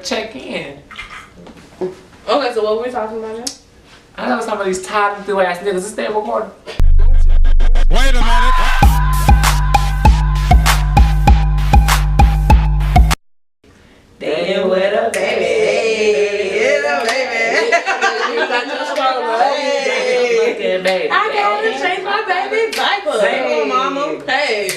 check in. Okay, so what were we talking about now? I know some of these tired and through ass niggas. Is that recording? Wait a minute. Dating with a baby. Yeah, baby. I gotta change my baby diaper. Hey, mama. Hey.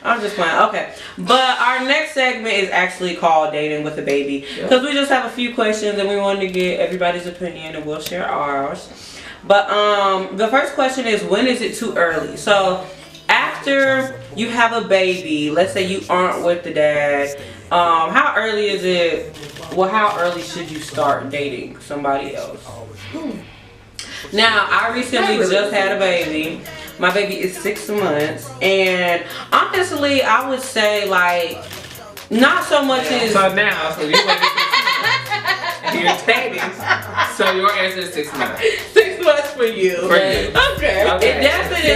I'm just playing. Okay. But our next segment is actually called Dating with a Baby. Because we just have a few questions and we wanted to get everybody's opinion and we'll share ours. But the first question is, when is it too early? So after you have a baby, let's say you aren't with the dad, how early is it? Well, how early should you start dating somebody else? Now, I recently just had a baby. My baby is 6 months, and honestly, I would say like not so much as. So now, so you're dating. So your answer is 6 months. 6 months for you. For you. Okay. It definitely.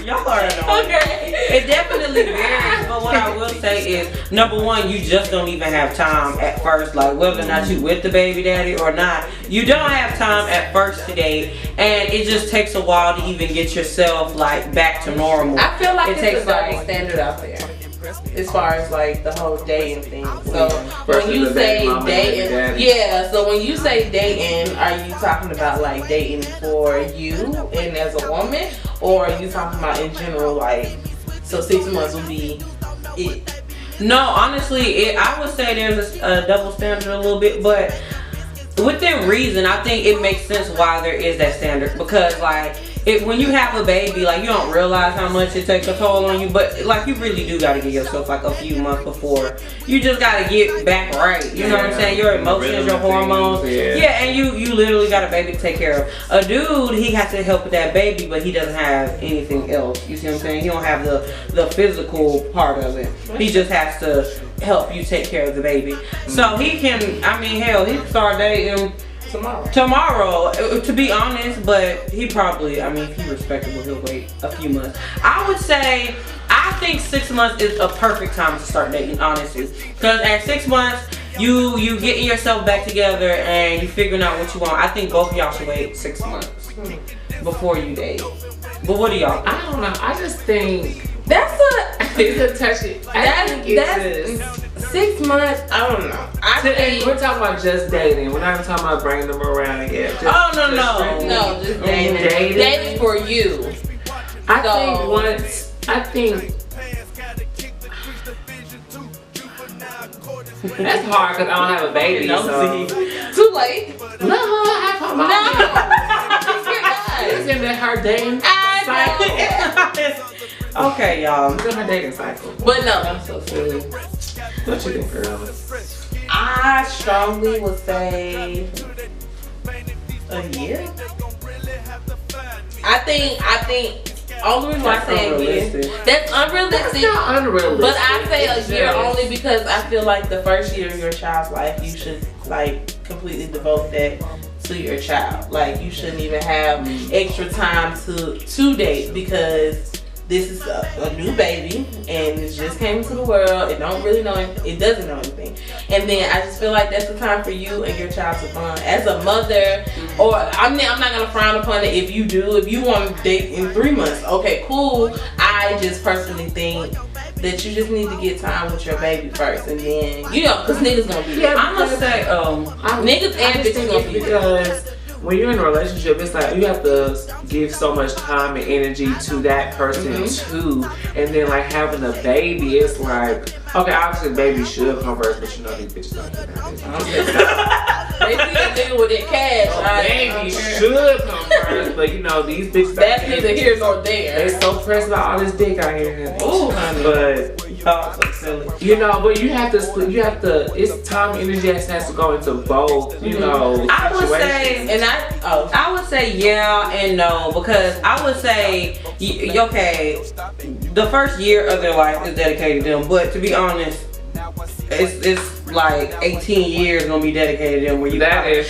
Y'all are annoying. Okay. It definitely varies, but what I will say is, number one, you just don't even have time at first, like whether or not you with the baby daddy or not, you don't have time at first to date, and it just takes a while to even get yourself like back to normal. I feel like it's a double standard out there. As far as like the whole dating thing. So when you say dating, yeah, so when you say dating, are you talking about like dating for you and as a woman, or are you talking about in general, like, so 6 months would be it? No, honestly, I would say there's a double standard a little bit, but within reason, I think it makes sense why there is that standard, because like when you have a baby, like you don't realize how much it takes a toll on you, but like you really do got to give yourself like a few months before. You just got to get back right. You know what I'm saying? Your emotions, your hormones. Yeah, and you literally got a baby to take care of. A dude, he has to help with that baby, but he doesn't have anything else. You see what I'm saying? He don't have the physical part of it. He just has to help you take care of the baby. So he can, I mean, hell, he can start dating tomorrow, to be honest, but he probably, I mean, if he's respectable, he'll wait a few months. I would say, I think 6 months is a perfect time to start dating, honestly. Because at 6 months, you getting yourself back together and you figuring out what you want. I think both of y'all should wait 6 months before you date. But what do y'all think? I don't know. I just think that's it's a touchy. That's 6 months. I don't know. I think we're talking about just dating. We're not even talking about bringing them around again. No, just dating. Dating for you. I think that's hard because I don't have a baby. So. Too late. No, I have my mom. It's in her dating cycle. Okay, y'all. It's in her dating cycle. But no. I'm so silly. What you think, girl? I strongly would say a year. I think only reason why I say a year. That's unrealistic. That's not unrealistic. But I say a year only because I feel like the first year of your child's life, you should like completely devote that to your child. Like you shouldn't even have extra time to date, because this is a new baby and it just came into the world. It don't really know anything. It doesn't know anything. And then I just feel like that's the time for you and your child to bond. As a mother, or I'm not gonna frown upon it if you do. If you want to date in 3 months, okay, cool. I just personally think that you just need to get time with your baby first, and then because niggas gonna be there. I'm gonna say niggas and bitches gonna be there. Because when you're in a relationship, it's like you have to give so much time and energy to that person too. And then like having a baby, it's like, okay, obviously baby should come first, but you know these bitches don't do that. They see that nigga with that cash. Baby should come first, but you know these bitches. That's neither here nor there. They so pressed about all this dick out here. Ooh, but you know, but you have to. It's time and energy has to go into both. You know, I would say, I would say yeah and no, because I would say okay, the first year of their life is dedicated to them, but to be honest, it's like 18 years gonna be dedicated to them, where you gotta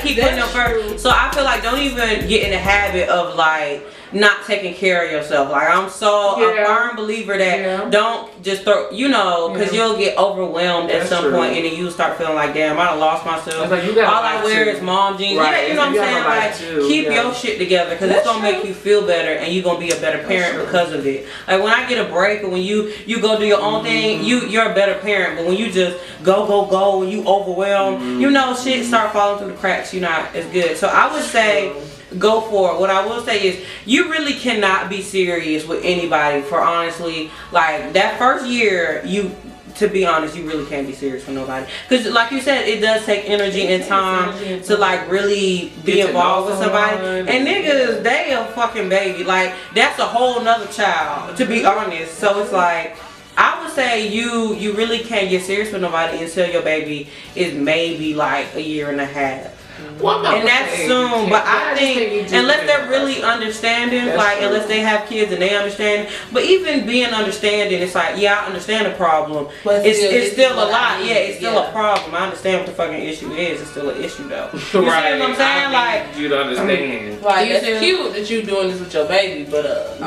keep putting them first. So I feel like don't even get in the habit of like not taking care of yourself. Like I'm a firm believer that don't just throw, you know, because you'll get overwhelmed at some point, and then you start feeling like, damn, I done lost myself. Like all I wear is mom jeans. Right. You know what I'm saying? Like keep your shit together, because it's gonna make you feel better, and you're gonna be a better parent because of it. Like when I get a break, or when you go do your own thing, you're a better parent. But when you just go and you overwhelmed, you know, shit start falling through the cracks. You're not as good. So I would say, go for it. What I will say is, you really cannot be serious with anybody for, honestly, like that first year, to be honest, you really can't be serious with nobody, because like you said, it does take energy and time to like really be involved with somebody. And niggas, they a fucking baby. Like that's a whole nother child, to be honest. So it's like, I would say you really can't get serious with nobody until your baby is maybe like a year and a half. And that's soon, but I think unless they're really understanding, like unless they have kids and they understand, but even being understanding, it's like, yeah, I understand the problem, but it's still a lot. Yeah, it's still a problem. I understand what the fucking issue is. It's still an issue though. You see what I'm saying? Like you to understand. Like it's cute that you doing this with your baby, but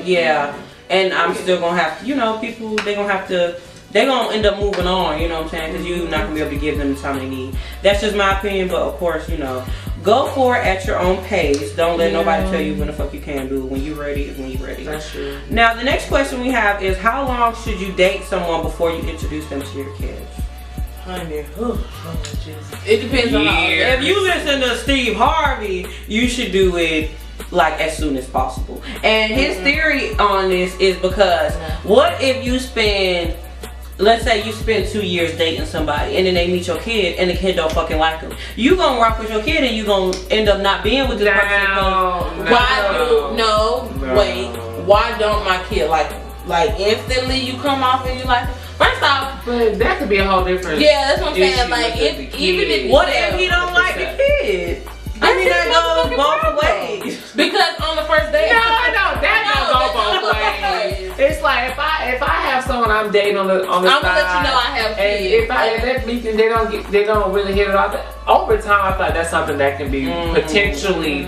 yeah, and I'm still gonna have to, you know, people they're gonna end up moving on, you know what I'm saying? Because you're not gonna be able to give them the time they need. That's just my opinion, but of course, you know, go for it at your own pace. Don't let nobody tell you when the fuck you can do it. When you're ready is when you're ready. That's true. Now, the next question we have is, how long should you date someone before you introduce them to your kids? Honey, it depends on how. If you listen to Steve Harvey, you should do it like as soon as possible. And his theory on this is because what if you spend, let's say you spend 2 years dating somebody and then they meet your kid and the kid don't fucking like them. You gonna rock with your kid and you gonna end up not being with this person. Why don't my kid like him? Like instantly you come off and you like him? First off, but that could be a whole different. Yeah, that's what I'm saying. Like what if he don't like the kid? I mean, that goes both ways. Because on the first date, that don't go both ways. It's like if I have someone I'm dating on the I'm side, gonna let you know I have kids. and if that meeting they don't really hit it off. Over time, I thought that's something that can be potentially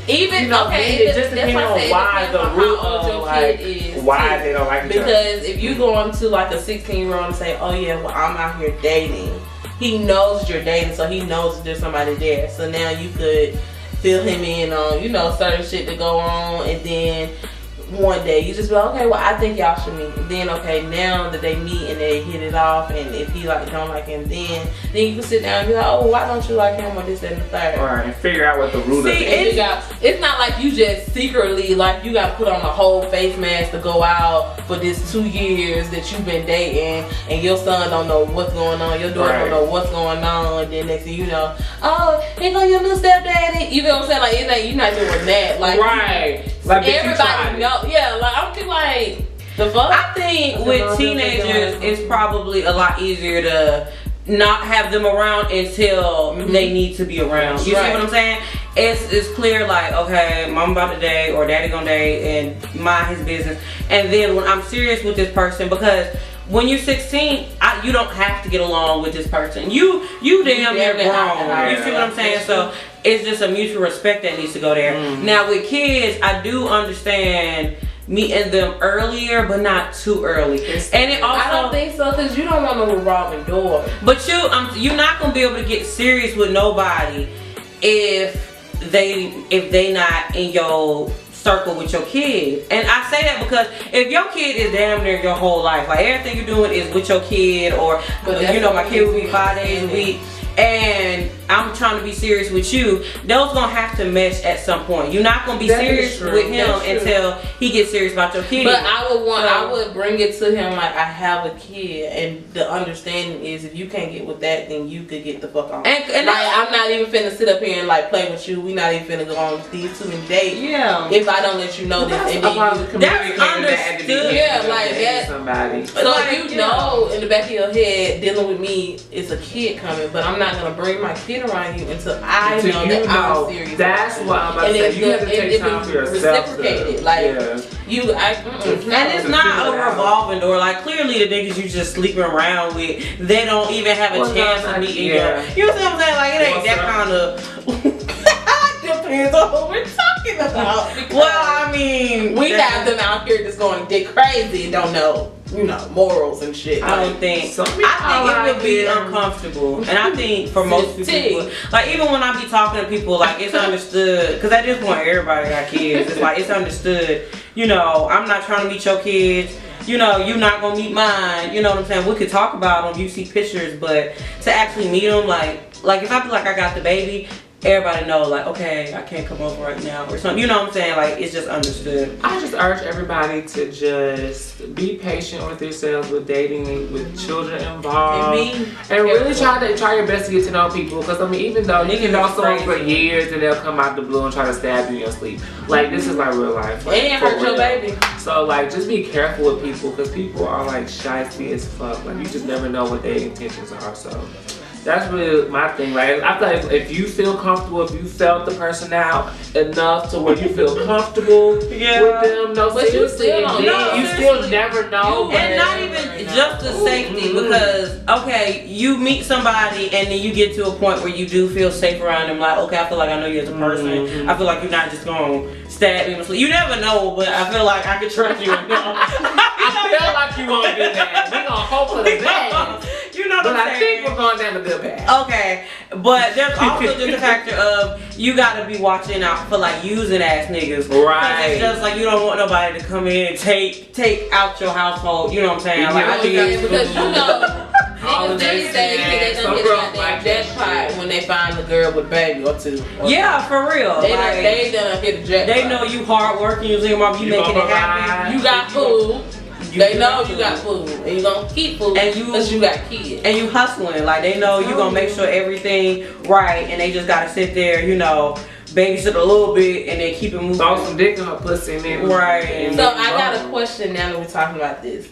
even, you know, okay, it just depends on why the root of like why they don't like each other. Because if you go into like a 16-year-old and say, oh yeah, well I'm out here dating, he knows you're dating, so he knows that there's somebody there. So now you could fill him in on, you know, certain shit to go on, and then one day you just be like, okay, well I think y'all should meet. And then okay, now that they meet and they hit it off, and if he like don't like him, then you can sit down and be like, oh, why don't you like him, or this and the third. Right, and figure out what the root of it is. It's not like you just secretly, like you got to put on a whole face mask to go out for this 2 years that you've been dating, and your son don't know what's going on, your daughter don't know what's going on, and then next thing you know, oh, here go your new stepdaddy. You know what I'm saying? Like it ain't, you're not doing that. Like like everybody know. Yeah, like I'm just like the fuck. I think with teenagers, it's probably a lot easier to not have them around until they need to be around. You see what I'm saying? It's clear, like, okay, mom about to date or daddy gonna date and mind his business. And then when I'm serious with this person, because when you're 16, you don't have to get along with this person. You damn near grown. You see what I'm saying? So it's just a mutual respect that needs to go there. Now with kids, I do understand meeting them earlier, but not too early. And it also, I don't think so, because you don't want no revolving door. But you're not gonna be able to get serious with nobody if they not in your circle with your kid. And I say that because if your kid is damn near your whole life, like everything you're doing is with your kid, or you know, my kid will be 5 days a week, and I'm trying to be serious with you, those gonna have to mesh at some point. You're not gonna be serious with him until he gets serious about your kid. But I would bring it to him like, I have a kid, and the understanding is if you can't get with that, then you could get the fuck on. And like, I'm not even finna sit up here and like play with you. We not even finna go on these 2 and date. Yeah. If I don't let you know this, and then that's understood. Yeah, like that. Somebody. So if you know in the back of your head, dealing with me, it's a kid coming, but I'm not gonna bring my kid around you until I know that I'm serious. That's what I'm about to say. You have to take time for yourself. Reciprocated, like and it's not a revolving door. Like clearly the niggas you just sleeping around with, they don't even have a chance of meeting you. You know what I'm saying? Like it ain't that kind of. Depends on who we're talking Well, I mean, we have them out here that's going dick crazy and don't know, morals and shit. I don't think. I think it would be uncomfortable, and I think for most people, like even when I be talking to people, like it's understood. Because at this point, everybody got kids. It's like it's understood. I'm not trying to meet your kids. You're not gonna meet mine. You know what I'm saying? We could talk about them. You see pictures, but to actually meet them, like if I feel like I got the baby. Everybody know, like, okay, I can't come over right now or something. You know what I'm saying? Like, it's just understood. I just urge everybody to just be patient with yourselves with dating, with children involved, and really try your best to get to know people. Because I mean, even though you can know someone for years and they'll come out the blue and try to stab you in your sleep, like this is like real life. Like, and hurt your baby. So like, just be careful with people because people are like shifty as fuck. Like you just never know what their intentions are. So. That's really my thing. Like I feel like if you feel comfortable, if you felt the person out enough to where you feel comfortable with them, you still never know. And not even just the safety, because okay, you meet somebody and then you get to a point where you do feel safe around them. Like okay, I feel like I know you as a person. I feel like you're not just gonna stab me. You never know, but I feel like I can trust you. I feel like you won't do that. We gonna hope for the best. You know what I'm saying? I think we're going down the good path. Okay, but there's also just the factor of you gotta be watching out for like using ass niggas. Right. It's just like you don't want nobody to come in and take out your household. You know what I'm saying? Like I think because niggas these days they don't get a goddamn jackpot when they find a girl with a baby or two. Yeah, for real. They done hit a jackpot. They know you hard working, you making it happen. You got food. They know you got food, and you gonna keep food because you got kids. And you hustling, like they know you gonna make sure everything right, and they just gotta sit there, babysit a little bit, and then keep it moving. Throw some dick in her pussy, and then right. So I got a question now that we're talking about this.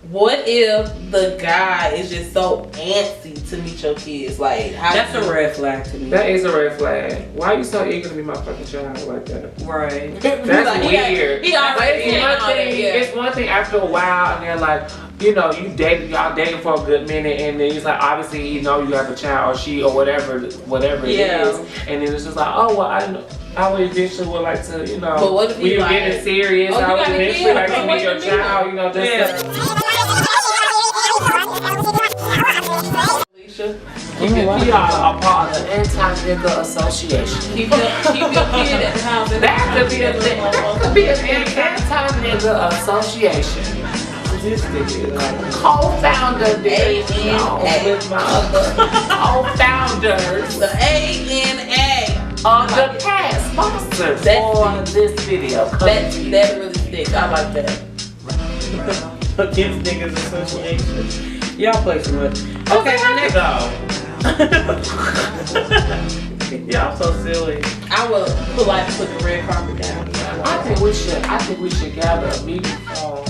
What if the guy is just so antsy to meet your kids? Like, that's a red flag to me. That is a red flag. Why are you so eager to be my fucking child like that? Right. That's like, weird. He already it's one thing after a while, and they're like, y'all dating for a good minute, and then he's like, obviously, you have a child, or she, or whatever it is, and then it's just like, oh well, I would eventually like to, But what if when you're getting serious, I would eventually like to meet your child, Keep your a part of the Anti-Nigga Association. Keep your kid at the house. That could be an Anti-Nigga Association. This nigga co-founder with my other co-founders. The ANA are the past sponsors for this video. That really sticks. I like that. Against Niggas Association. Y'all play too much. Okay, next go. Y'all so silly. I will politely put the red carpet down. I think we should gather a meeting for.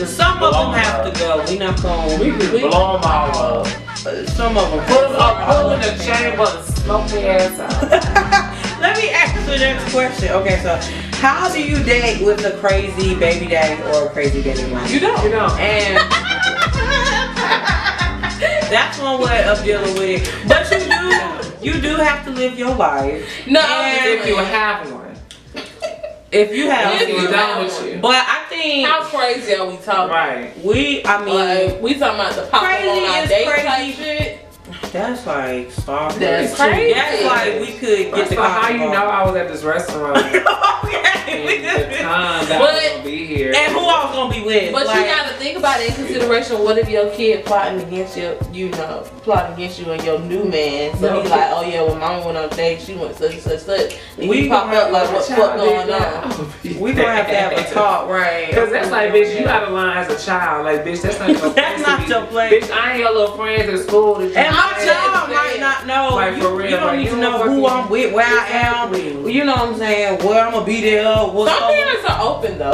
Some of them have to go. We not going. We can blow them all up. Some of them. Put them in the chamber and smoke their ass out. Let me ask the next question. Okay, so how do you date with a crazy baby daddy or a crazy baby mama? You don't. And that's one way of dealing with it. But you do have to live your life. No, if you have one. If you have one, done with you. But I think how crazy are we talking? Right. We talking about the pop on our date type shit. That's like stalking. That's crazy. That's like we could get the how you know I was at this restaurant. Okay. The time that I was gonna be here. And who I was gonna be with. But you gotta think about it in consideration. What if your kid plotting against plotting against you and your new man? So he's like, oh yeah, well mama went on a date, she went such. And we pop up like what's going on? We gonna have a talk, right? Because that's like, bitch, you out of line as a child. Like, bitch, that's not your place. That's not your place. Bitch, I ain't your little friends at school. And my child might not know. Like, for real, you don't need to know who I'm with, where I am. You know what I'm saying? Where I'm gonna be there. Some parents are open though.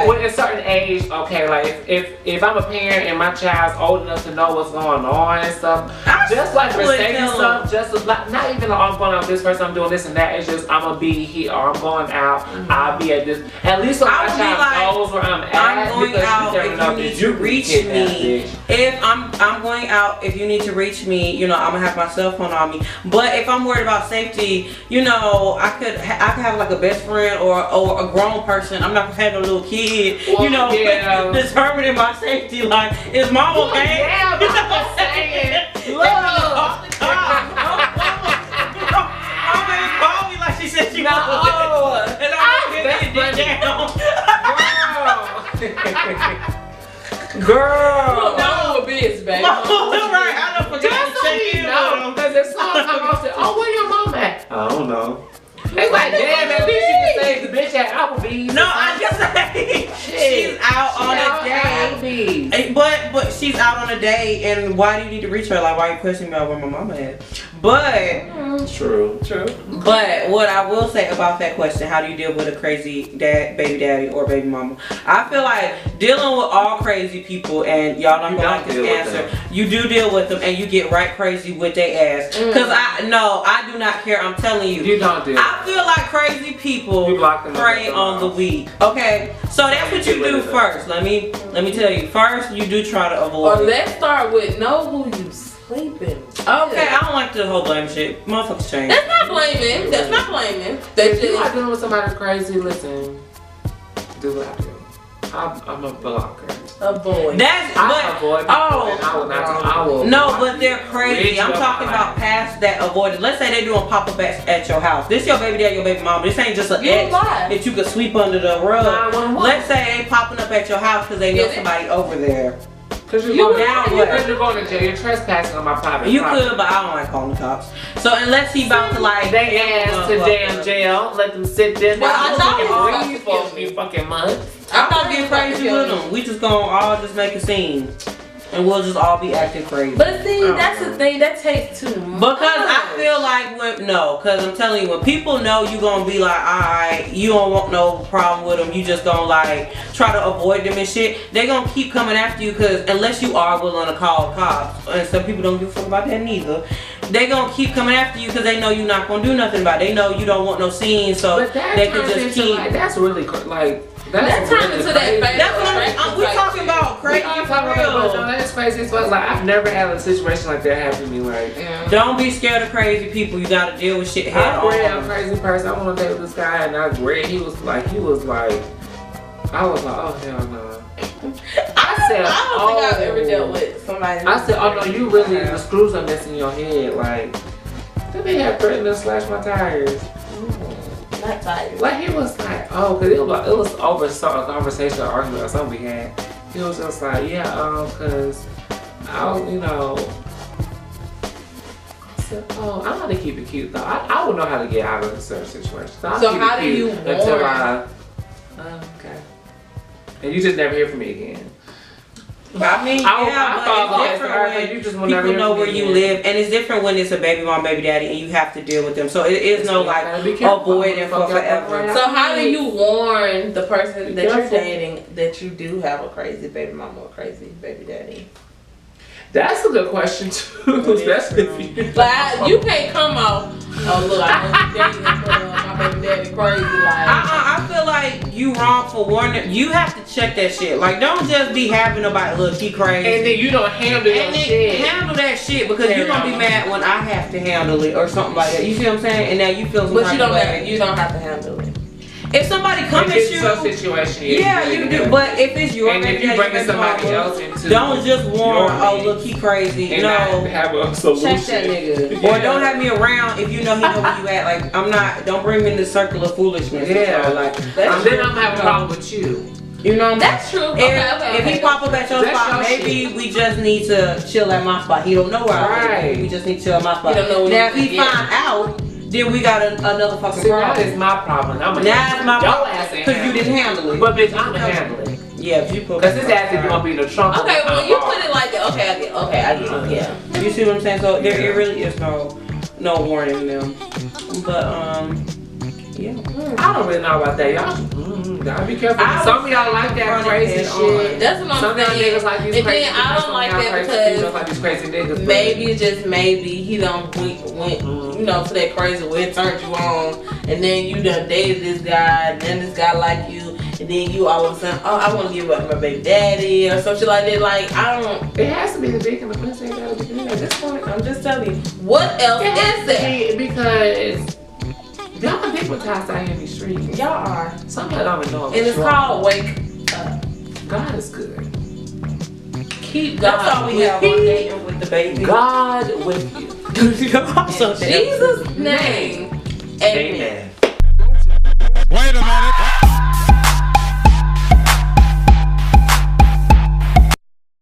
With a certain age, okay, like if I'm a parent and my child's old enough to know what's going on and stuff, just like Mercedes stuff, just not even I'm going out this person, I'm doing this and that. It's just I'm gonna be here or I'm going out. I'll be at this. At least so my child knows where I'm at. I'm going out if you need to reach me. If if I'm going out, if you need to reach me, you know, I'm gonna have my cell phone on me. But if I'm worried about safety, you know, I could have like a best friend or a grown person. I'm not gonna have a little kid, Well, you know, yeah. determining my safety. Like, is mom okay? Yeah, but I'm saying, Look, off the top. Call me like she said she no. was. And I'm gonna get down. Girl. No biz, baby. Right, I don't forget to check in. No, because as soon as I said, oh, where your mom at? I don't know. It's like, damn, at least you can say the bitch at Applebee's. No, I just say she's out on a day. But she's out on a day, and why do you need to reach her? Like, why are you questioning me about where my mama is? But True. But what I will say about that question, how do you deal with a crazy baby daddy or baby mama? I feel like dealing with all crazy people, and y'all not gonna like this answer. You do deal with them, and you get right crazy with their ass. Cause I do not care. I'm telling you. You don't do. I feel like crazy people prey on the weak. Okay, so that's what you do first. Let me tell you. First, you do try to avoid. Or let's start with know who you sleeping. Okay, I don't like the whole blame shit. Motherfuckers change. That's not blaming. That's not blaming. If you are dealing with somebody crazy, listen. Do what I do. I'm a blocker. Avoid. That's I avoid people, and I will not. I will. No, but they're crazy. I'm talking about past that avoidance. Let's say they doing pop-up at your house. This your baby dad, your baby mom. This ain't just an ex that you could sweep under the rug. Let's say they popping up at your house because they know somebody over there. Cause you're going to jail. You're trespassing on my private property. Could, but I don't like calling the cops. So unless he about to like they ass to damn jail, let them sit there. Well, I know breathe for a few fucking months. I'm not getting crazy with them. We just gonna all just make a scene, and we'll just all be acting crazy. But see, that's the thing that takes too much. Because I feel like because I'm telling you, when people know you gonna be like, alright, you don't want no problem with them, you just gonna like try to avoid them and shit, they gonna keep coming after you. Because unless you are willing to call cops, and some people don't give a fuck about that neither, they gonna keep coming after you because they know you're not gonna do nothing about it. They know you don't want no scene, so they can just keep. Like, that's really like. That's turning into that. That's what we're talking about. Crazy. That's crazy as fuck. Like, I've never had a situation like that happen to me. Like, don't be scared of crazy people. You gotta deal with shit head on. I'm a crazy person. I want to date with this guy, and I read he was like, I was like, oh hell no. I said, I don't think I've ever dealt with somebody. I said, oh no, you really the screws are messing your head. Like, they had threatened to slash my tires. Not tired. Like, he was like, oh, cause it was over a conversation or argument or something we had. He was just like, yeah, cause I said, oh, I know how to keep it cute though. I would know how to get out of a certain situation. So how do you until okay. And you just never hear from me again. I mean, but it's different when people know where you live, and it's different when it's a baby mom, baby daddy, and you have to deal with them. So it is no like avoiding for forever. So how do you warn the person that you're dating that you do have a crazy baby mama or crazy baby daddy? That's a good question too. Especially if you like you can't come off. Oh look, I know you dating my baby daddy crazy. Like I feel like you wrong for warning. You have to check that shit. Like don't just be having nobody look she crazy. And then you don't handle that shit. Handle that shit because you're gonna be mad when I have to handle it or something like that. You see what I'm saying? And now you feel some but you don't have to handle it. If somebody come at you, situation, you do. But if it's your and if you bring somebody else into, don't just warn. Oh, look, he crazy. And have a solution. Check that nigga. Or don't have me around if you know he know where you at. Like I'm not. Don't bring me in the circle of foolishness. Yeah, like then I'm having a problem with you. You know what I'm That's true. If he pop up at your spot, maybe we just need to chill at my spot. He don't know where I live. We just need to chill at my spot. Now if he find out, then we got another fucking problem. That is my problem. Now it's my problem because you didn't handle it. But bitch, I'm gonna handle it. Yeah, if you put. Because his ass is gonna be the trunk. Okay, well you put it like that. Okay, I get it. Yeah. You see what I'm saying? So there it really is no warning them. But yeah. I don't really know about that, y'all. Gotta be careful. Some of y'all like that crazy shit. That's what I'm saying. Some niggas like these crazy. And then I don't like that because like these crazy niggas. Maybe just maybe he done went you know to that crazy where it turned you on, and then you done dated this guy, and then this guy like you, and then you all of a sudden, oh, I want to give up my baby daddy or something like that. Like, I don't. It has to be the dick and the pussy. It gotta be good at this point. I'm just telling you. What else is there? Because y'all dickmatized out here in these streets. Y'all are. Somebody don't even know. And it's called Wake Up. God is good. Keep That's God all we with have on you. dating with the baby. God with you. Also, In Jesus' name. Amen. Amen.